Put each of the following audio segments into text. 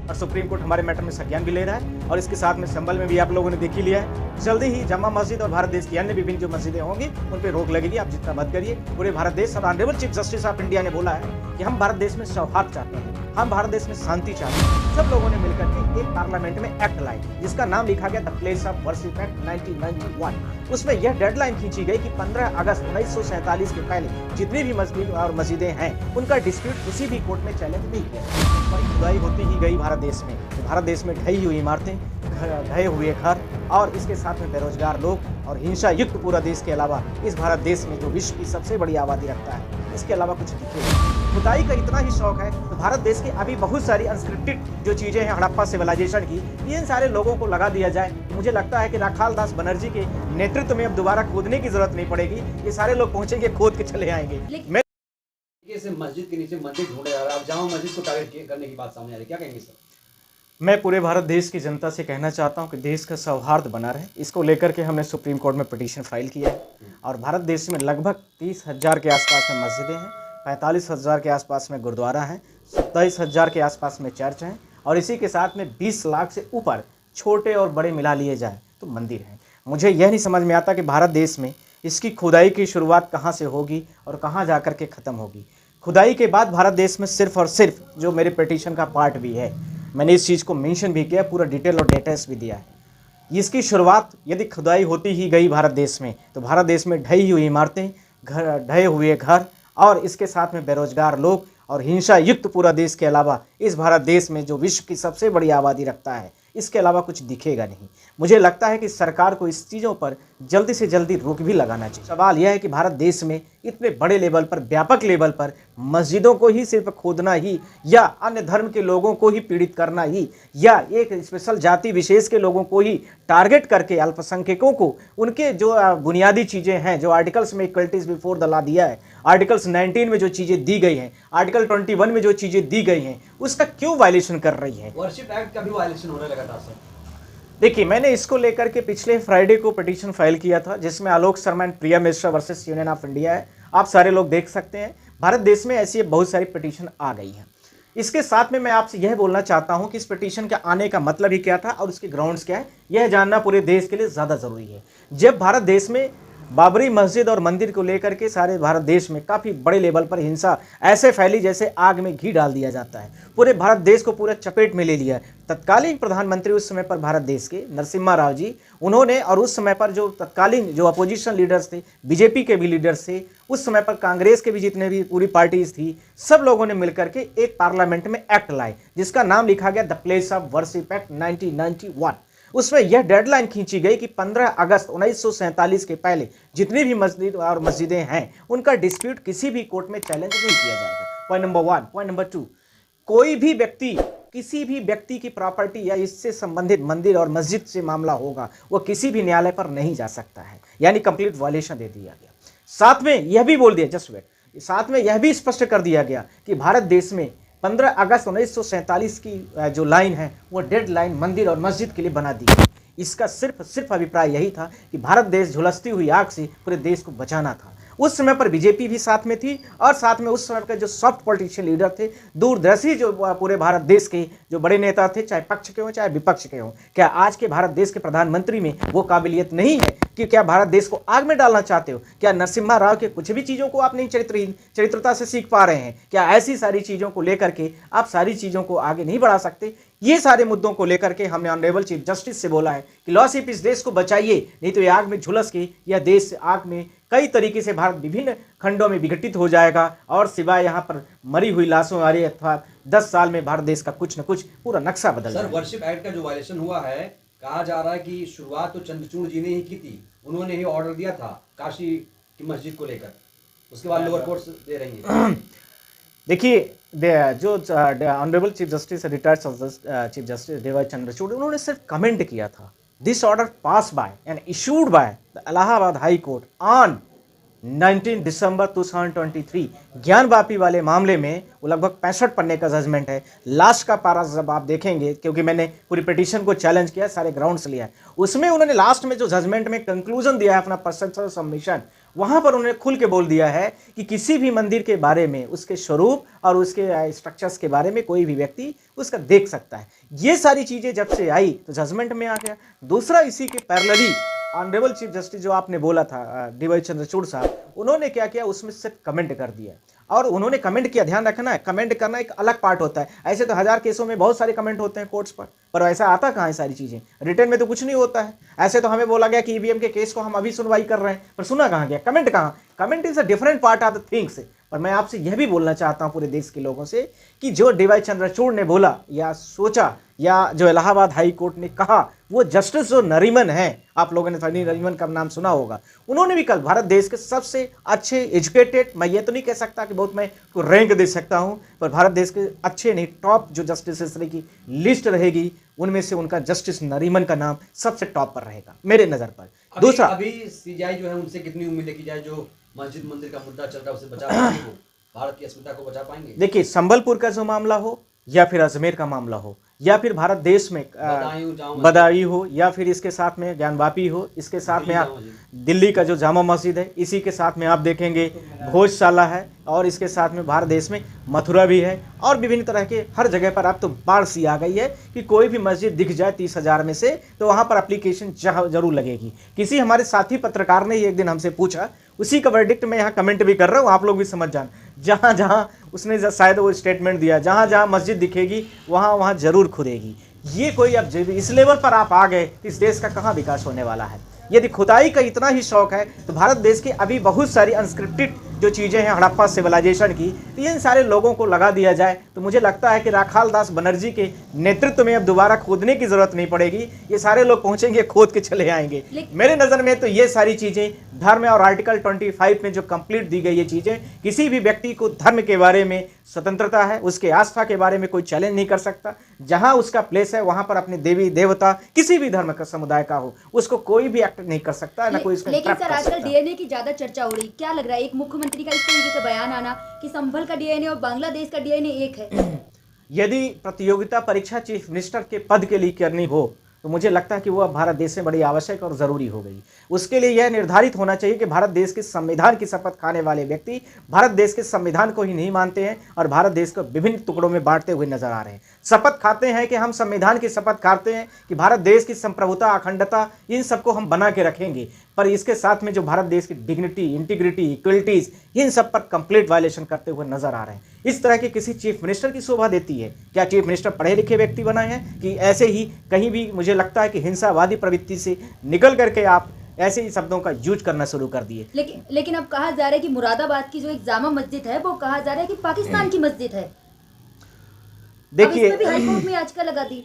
और supreme court हमारे matter में संज्ञान भी ले रहा है और इसके साथ में संबल में भी आप लोगों ने देख ही लिया है। जल्दी ही जामा मस्जिद और भारत देश की अन्य विभिन्न जो मस्जिदें होंगी उन पर रोक लगेगी। आप जितना मत करिए। पूरे भारत देश और honourable chief justice of India ने बोला है कि हम भारत देश में सौहार्द चाहते हैं, हम भारत देश में शांति चाहते हैं। सब लोगों ने मिलकर के एक पार्लियामेंट में एक्ट लाए जिसका नाम लिखा गया the place of worship act 1991। उसमें यह डेडलाइन खींची गई कि 15 अगस्त 1947 के पहले जितनी भी मस्जिद और मस्जिदें हैं उनका डिस्प्यूट किसी भी कोर्ट में चैलेंज नहीं किया। खुदाई होती ही गई भारत देश में, तो भारत देश में ढही हुई इमारतें, ढहे हुए घर और इसके साथ में बेरोजगार लोग और हिंसा युक्त पूरा देश के अलावा इस भारत देश में जो विश्व की सबसे बड़ी आबादी रखता है, इसके अलावा कुछ दिखे। खुदाई का इतना ही शौक है तो भारत देश की अभी बहुत सारी अनस्क्रिप्टेड जो चीजें हैं हड़प्पा सिविलाइजेशन की, इन सारे लोगों को लगा दिया जाए तो मुझे लगता है कि राखाल दास बनर्जी के नेतृत्व में अब दोबारा खोदने की जरूरत नहीं पड़ेगी। ये सारे लोग पहुंचेंगे, खोद के चले आएंगे। मस्जिद के नीचे मंदिर ढूंढा जा रहा है, जामा मस्जिद को टारगेट करने की बात सामने आ रही है, क्या कहेंगे सर? मैं पूरे भारत देश की जनता से कहना चाहता हूं कि देश का सौहार्द बना रहे। इसको लेकर के हमने सुप्रीम कोर्ट में पिटीशन फाइल किया है और भारत देश में लगभग 30,000 के आसपास में मस्जिदें हैं, 45,000 के आसपास में गुरुद्वारा हैं, 27,000 के आसपास में चर्च हैं और इसी के साथ में 20 लाख से ऊपर छोटे और बड़े मिला लिए जाए तो मंदिर हैं। मुझे यह नहीं समझ में आता कि भारत देश में इसकी खुदाई की शुरुआत कहाँ से होगी और कहाँ जा कर के ख़त्म होगी। खुदाई के बाद भारत देश में सिर्फ और सिर्फ जो मेरे पिटीशन का पार्ट भी है, मैंने इस चीज़ को मेंशन भी किया, पूरा डिटेल और डेटास भी दिया है। इसकी शुरुआत यदि खुदाई होती ही गई भारत देश में तो भारत देश में ढही हुई इमारतें, ढहे हुए घर और इसके साथ में बेरोजगार लोग और हिंसा युक्त पूरा देश के अलावा इस भारत देश में जो विश्व की सबसे बड़ी आबादी रखता है, इसके अलावा कुछ दिखेगा नहीं। मुझे लगता है कि सरकार को इस चीज़ों पर जल्दी से जल्दी रोक भी लगाना चाहिए। सवाल यह है कि भारत देश में इतने बड़े लेवल पर, व्यापक लेवल पर मस्जिदों को ही सिर्फ खोदना ही या अन्य धर्म के लोगों को ही पीड़ित करना ही या एक स्पेशल जाति विशेष के लोगों को ही टारगेट करके अल्पसंख्यकों को उनके जो बुनियादी चीज़ें हैं, जो आर्टिकल्स में इक्वलिटीज बिफोर द लॉ दिया है, आर्टिकल्स 19 में जो चीज़ें दी गई हैं, आर्टिकल 21 में जो चीज़ें दी गई हैं, उसका क्यों वायलेशन कर रही है? वर्शिप एक्ट का भी वायलेशन होने लगा था सर। देखिए, मैंने इसको लेकर के पिछले फ्राइडे को पिटीशन फाइल किया था जिसमें Alok Sharma and Priya Mishra versus union of India है। आप सारे लोग देख सकते हैं। भारत देश में ऐसी बहुत सारी पिटीशन आ गई हैं। इसके साथ में मैं आपसे यह बोलना चाहता हूं कि इस पिटीशन के आने का मतलब ही क्या था और उसके ग्राउंड्स क्या है, यह जानना पूरे देश के लिए ज़्यादा ज़रूरी है। जब भारत देश में बाबरी मस्जिद और मंदिर को लेकर के सारे भारत देश में काफ़ी बड़े लेवल पर हिंसा ऐसे फैली जैसे आग में घी डाल दिया जाता है, पूरे भारत देश को पूरे चपेट में ले लिया। तत्कालीन प्रधानमंत्री उस समय पर भारत देश के नरसिम्हा राव जी, उन्होंने और उस समय पर जो तत्कालीन जो अपोजिशन लीडर्स थे, बीजेपी के भी लीडर्स थे, उस समय पर कांग्रेस के भी जितने भी पूरी पार्टीज थी, सब लोगों ने मिलकर के एक पार्लियामेंट में एक्ट लाए जिसका नाम लिखा गया the place of worship act 1991। उसमें यह डेडलाइन खींची गई कि 15 अगस्त 1947 के पहले जितनी भी मस्जिद और मस्जिदें हैं उनका डिस्प्यूट किसी भी कोर्ट में चैलेंज नहीं किया जाएगा। Point number 1। पॉइंट नंबर 2, कोई भी व्यक्ति किसी भी व्यक्ति की प्रॉपर्टी या इससे संबंधित मंदिर और मस्जिद से मामला होगा वो किसी भी न्यायालय पर नहीं जा सकता है, यानी कंप्लीट वायलेशन दे दिया गया। साथ में यह भी बोल दिया, जस्ट वेट, साथ में यह भी स्पष्ट कर दिया गया कि भारत देश में 15 अगस्त 1947 की जो लाइन है वो डेड लाइन मंदिर और मस्जिद के लिए बना दी गई। इसका सिर्फ अभिप्राय यही था कि भारत देश झुलसती हुई आग से पूरे देश को बचाना था। उस समय पर बीजेपी भी साथ में थी और साथ में उस समय के जो सॉफ्ट पॉलिटिशियन लीडर थे, दूरदर्शी जो पूरे भारत देश के जो बड़े नेता थे, चाहे पक्ष के हों चाहे विपक्ष के हों, क्या आज के भारत देश के प्रधानमंत्री में वो काबिलियत नहीं है कि क्या भारत देश को आग में डालना चाहते हो? क्या नरसिम्हा राव के कुछ भी चीज़ों को आप नहीं चरित्रता से सीख पा रहे हैं? क्या ऐसी सारी चीज़ों को लेकर के आप सारी चीज़ों को आगे नहीं बढ़ा सकते? ये सारे मुद्दों को लेकर के हमने ऑनरेबल चीफ जस्टिस से बोला है कि लॉसिप इस देश को बचाइए, नहीं तो ये आग में झुलस के यह देश आग में कई तरीके से भारत विभिन्न खंडों में विघटित हो जाएगा और सिवाय यहाँ पर मरी हुई लाशों वाले अथवा 10 साल में भारत देश का कुछ न कुछ पूरा नक्शा बदल जाएगा। सर, वर्शिप एक्ट का जो वायलेशन हुआ है, कहा जा रहा है कि शुरुआत तो चंद्रचूड़ जी ने ही की थी, उन्होंने ही ऑर्डर दिया था काशी की मस्जिद को लेकर, उसके बाद लोअर कोर्ट्स दे रही है। देखिए, जो honourable chief justice retired chief justice D Y. Chandrachud, उन्होंने सिर्फ कमेंट किया था, this order pass by and issued by the Allahabad high court on 19 December 2023 Gyanvapi वाले मामले में वो लगभग 65 पन्ने का जजमेंट है। लास्ट का पारा जब आप देखेंगे, क्योंकि मैंने पूरी पिटीशन को चैलेंज किया, सारे ग्राउंड्स लिया है, उसमें उन्होंने लास्ट में जो जजमेंट में कंक्लूजन दिया है अपना परसेप्शन सबमिशन, वहां पर उन्होंने खुल के बोल दिया है कि किसी भी मंदिर के बारे में, उसके स्वरूप और उसके स्ट्रक्चर्स के बारे में कोई भी व्यक्ति उसका देख सकता है। ये सारी चीजें जब से आई तो जजमेंट में आ गया। दूसरा, इसी के पैरेलली ऑनरेबल चीफ जस्टिस जो आपने बोला था डीवाई चंद्रचूड़ साहब, उन्होंने क्या किया, उसमें सिर्फ कमेंट कर दिया। और उन्होंने कमेंट किया, ध्यान रखना है, कमेंट करना एक अलग पार्ट होता है। ऐसे तो 1000 केसों में बहुत सारे कमेंट होते हैं कोर्ट्स पर ऐसा आता कहाँ है सारी चीजें, रिटर्न में तो कुछ नहीं होता है। ऐसे तो हमें बोला गया कि ईवीएम के केस को हम अभी सुनवाई कर रहे हैं, पर सुना कहाँ गया, कमेंट कहाँ। Comment is a different part of the things. पर मैं आपसे यह भी बोलना चाहता हूं पूरे देश के लोगों से कि जो डीवाई चंद्रचूड़ ने बोला या सोचा, या जो इलाहाबाद हाई कोर्ट ने कहा, वो जस्टिस जो नरीमन है, आप लोगों ने फनी नरीमन का नाम सुना होगा, उन्होंने भी कल भारत देश के सबसे अच्छे एजुकेटेड, मैं ये तो नहीं कह सकता कि बहुत मैं रैंक दे सकता हूं, पर भारत देश के अच्छे नहीं, टॉप जो जस्टिस की लिस्ट रहेगी, उनमें से उनका जस्टिस नरीमन का नाम सबसे टॉप पर रहेगा मेरे नजर पर। दूसरा, अभी सीजीआई जो है उनसे कितनी उम्मीद की जाए, जो मस्जिद मंदिर का मुद्दा चल रहा है उसे बचा पाएंगे, वो भारत की अस्मिता को बचा पाएंगे? देखिए, संबलपुर का जो मामला हो या फिर अजमेर का मामला हो या फिर भारत देश में बदायूं हो या फिर इसके साथ में ज्ञानवापी हो, इसके साथ में आप दिल्ली का जो जामा मस्जिद है, इसी के साथ में आप देखेंगे भोजशाला है, और इसके साथ में भारत देश में मथुरा भी है, और विभिन्न तरह के हर जगह पर आप तो बाढ़ सी आ गई है कि कोई भी मस्जिद दिख जाए 30,000 में से तो वहाँ पर एप्लीकेशन जरूर लगेगी। किसी हमारे साथी पत्रकार ने एक दिन हमसे पूछा, उसी का वर्डिक्ट मैं यहाँ कमेंट भी कर रहा हूँ, आप लोग भी समझ जान, जहाँ जहाँ उसने शायद वो स्टेटमेंट दिया, जहाँ जहाँ मस्जिद दिखेगी वहाँ वहाँ जरूर खुदेगी। ये कोई अब इस लेवल पर आप आ गए, इस देश का कहाँ विकास होने वाला है। यदि खुदाई का इतना ही शौक है तो भारत देश की अभी बहुत सारी अनस्क्रिप्टेड जो चीज़ें हैं हड़प्पा सिविलाइजेशन की, तो इन सारे लोगों को लगा दिया जाए तो मुझे लगता है कि राखाल दास बनर्जी के नेतृत्व में अब दोबारा खोदने की जरूरत नहीं पड़ेगी। ये सारे लोग पहुंचेंगे, खोद के चले आएंगे। मेरे नज़र में तो ये सारी चीज़ें धर्म और आर्टिकल 25 में जो कंप्लीट दी गई ये चीज़ें, किसी भी व्यक्ति को धर्म के बारे में स्वतंत्रता है, उसके आस्था के बारे में कोई चैलेंज नहीं कर सकता। जहाँ उसका प्लेस है वहाँ पर अपने देवी देवता किसी भी धर्म का समुदाय का हो, उसको कोई भी एक्ट नहीं कर सकता, ना कोई इसको लेकिन सर आजकल डीएनए की ज्यादा चर्चा हो रही, क्या लग रहा है, एक मुख्यमंत्री का इस तरीके से बयान आना कि संभल का डीएनए और बांग्लादेश का डीएनए एक है? यदि प्रतियोगिता परीक्षा चीफ मिनिस्टर के पद के लिए करनी हो तो मुझे लगता है कि वो भारत देश में बड़ी आवश्यक और ज़रूरी हो गई। उसके लिए यह निर्धारित होना चाहिए कि भारत देश के संविधान की शपथ खाने वाले व्यक्ति भारत देश के संविधान को ही नहीं मानते हैं और भारत देश को विभिन्न टुकड़ों में बांटते हुए नजर आ रहे हैं। शपथ खाते हैं कि हम संविधान की शपथ खाते हैं कि भारत देश की संप्रभुता, अखंडता, इन सबको हम बना के रखेंगे, पर इसके साथ में जो भारत देश की डिग्निटी, इंटीग्रिटी, इक्वलिटीज, इन सब पर कंप्लीट वायलेशन करते हुए नजर आ रहे हैं। इस तरह के किसी चीफ मिनिस्टर की शोभा देती है क्या? चीफ मिनिस्टर पढ़े लिखे व्यक्ति बनाए हैं कि ऐसे ही कहीं भी मुझे लगता है कि हिंसावादी प्रवृत्ति से निकल करके आप ऐसे ही शब्दों का यूज करना शुरू कर दिए। लेकिन अब कहा जा रहा है कि मुरादाबाद की जो एक जामा मस्जिद है वो कहा जा रहा है कि पाकिस्तान की मस्जिद है। देखिए, हाई कोर्ट में याचिका लगा दी।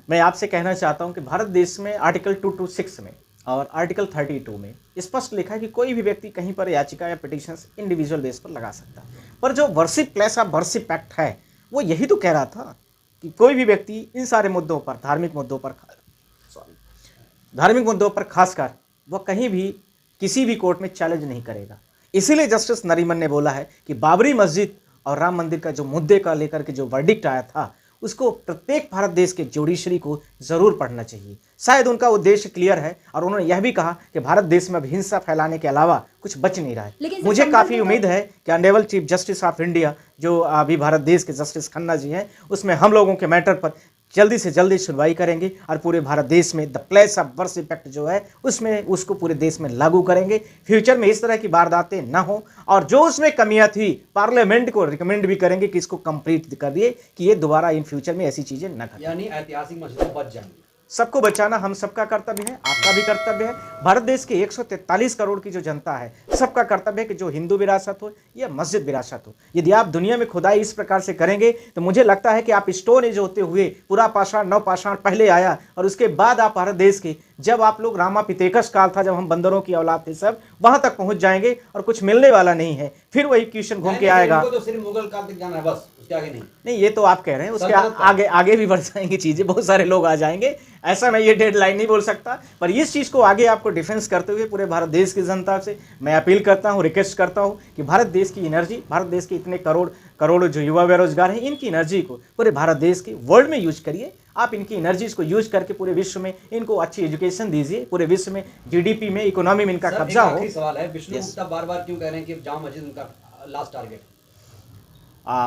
मैं आपसे कहना चाहता हूं कि भारत देश में आर्टिकल 226 में और आर्टिकल 32 में स्पष्ट लिखा है कि कोई भी व्यक्ति कहीं पर याचिका या पिटीशन इंडिविजुअल बेस पर लगा सकता है, पर जो worship place of worship act है वो यही तो कह रहा था कि कोई भी व्यक्ति इन सारे मुद्दों पर, धार्मिक मुद्दों पर खासकर वह कहीं भी किसी भी कोर्ट में चैलेंज नहीं करेगा। इसीलिए जस्टिस नरीमन ने बोला है कि बाबरी मस्जिद और राम मंदिर का जो मुद्दे का लेकर के जो वर्डिक्ट आया था उसको प्रत्येक भारत देश के जुडिशरी को जरूर पढ़ना चाहिए। शायद उनका उद्देश्य क्लियर है और उन्होंने यह भी कहा कि भारत देश में अब हिंसा फैलाने के अलावा कुछ बच नहीं रहा है। मुझे काफ़ी उम्मीद है कि honourable chief justice of India जो अभी भारत देश के जस्टिस खन्ना जी हैं, उसमें हम लोगों के मैटर पर जल्दी से जल्दी सुनवाई करेंगे और पूरे भारत देश में the place of worship act जो है उसमें उसको पूरे देश में लागू करेंगे। फ्यूचर में इस तरह की वारदातें ना हो और जो उसमें कमियां थी पार्लियामेंट को रिकमेंड भी करेंगे कि इसको कंप्लीट कर दिए कि ये दोबारा इन फ्यूचर में ऐसी चीजें न घटें। यानी ऐतिहासिक मस्जिदें बच जाएंगी। सबको बचाना हम सबका कर्तव्य है, आपका भी कर्तव्य है। भारत देश के 143 करोड़ की जो जनता है सबका कर्तव्य है कि जो हिंदू विरासत हो या मस्जिद विरासत हो, यदि आप दुनिया में खुदाई इस प्रकार से करेंगे तो मुझे लगता है कि आप स्टोन एज होते हुए पूरा पाषाण नवपाषाण पहले आया और उसके बाद आप भारत देश के जब आप लोग रामा पितेकस काल था, जब हम बंदरों की औलाद थे, सब वहां तक पहुंच जाएंगे और कुछ मिलने वाला नहीं है। फिर वही क्वेश्चन घूम के आएगा। तो सिर्फ मुगल काल तक जाना है बस। उसके आगे नहीं। नहीं, ये तो आप कह रहे हैं, उसके सल्तनत का। आगे आगे भी बढ़ जाएंगी चीज़ें, बहुत सारे लोग आ जाएंगे, ऐसा मैं ये डेडलाइन नहीं बोल सकता, पर इस चीज़ को आगे आपको डिफेंस करते हुए पूरे भारत देश की जनता से मैं अपील करता हूँ, रिक्वेस्ट करता हूँ कि भारत देश की एनर्जी, भारत देश के इतने करोड़ों जो युवा बेरोजगार हैं, इनकी एनर्जी को पूरे भारत देश की वर्ल्ड में यूज करिए। आप इनकी एनर्जीज को यूज करके पूरे विश्व में इनको अच्छी एजुकेशन दीजिए, पूरे विश्व में जीडीपी में, इकोनॉमी में इनका सर, कब्जा एक हो। आखिरी सवाल है, विष्णु Yes. गुप्ता बार-बार क्यों कह रहे हैं कि जामा मस्जिद उनका लास्ट टारगेट?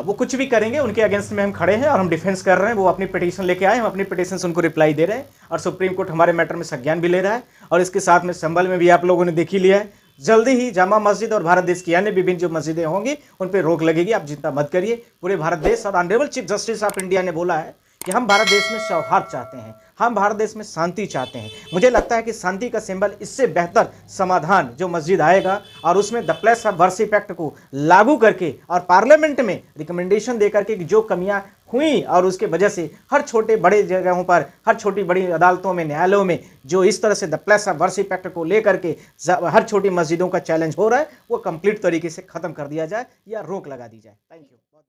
वो कुछ भी करेंगे, उनके अगेंस्ट में हम खड़े हैं और हम डिफेंस कर रहे हैं। वो अपनी पिटीशन लेके आए, हम अपनी पिटीशन से उनको रिप्लाई दे रहे हैं और सुप्रीम कोर्ट हमारे मैटर में संज्ञान भी ले रहा है। और इसके साथ में संभल में भी आप लोगों ने देख ही लिया है, जल्दी ही जामा मस्जिद और भारत देश की अन्य विभिन्न जो मस्जिदें होंगी उन पर रोक लगेगी। आप चिंता मत करिए। पूरे भारत देश और honourable chief justice of India ने बोला है कि हम भारत देश में सौहार्द चाहते हैं, हम भारत देश में शांति चाहते हैं। मुझे लगता है कि शांति का सिंबल, इससे बेहतर समाधान जो मस्जिद आएगा और उसमें the place of worship act को लागू करके और पार्लियामेंट में रिकमेंडेशन दे करके कि जो कमियां हुई और उसके वजह से हर छोटे बड़े जगहों पर, हर छोटी बड़ी अदालतों में, न्यायालयों में जो इस तरह से the place of worship act को लेकर के हर छोटी मस्जिदों का चैलेंज हो रहा है, वो कंप्लीट तरीके से खत्म कर दिया जाए या रोक लगा दी जाए। Thank you.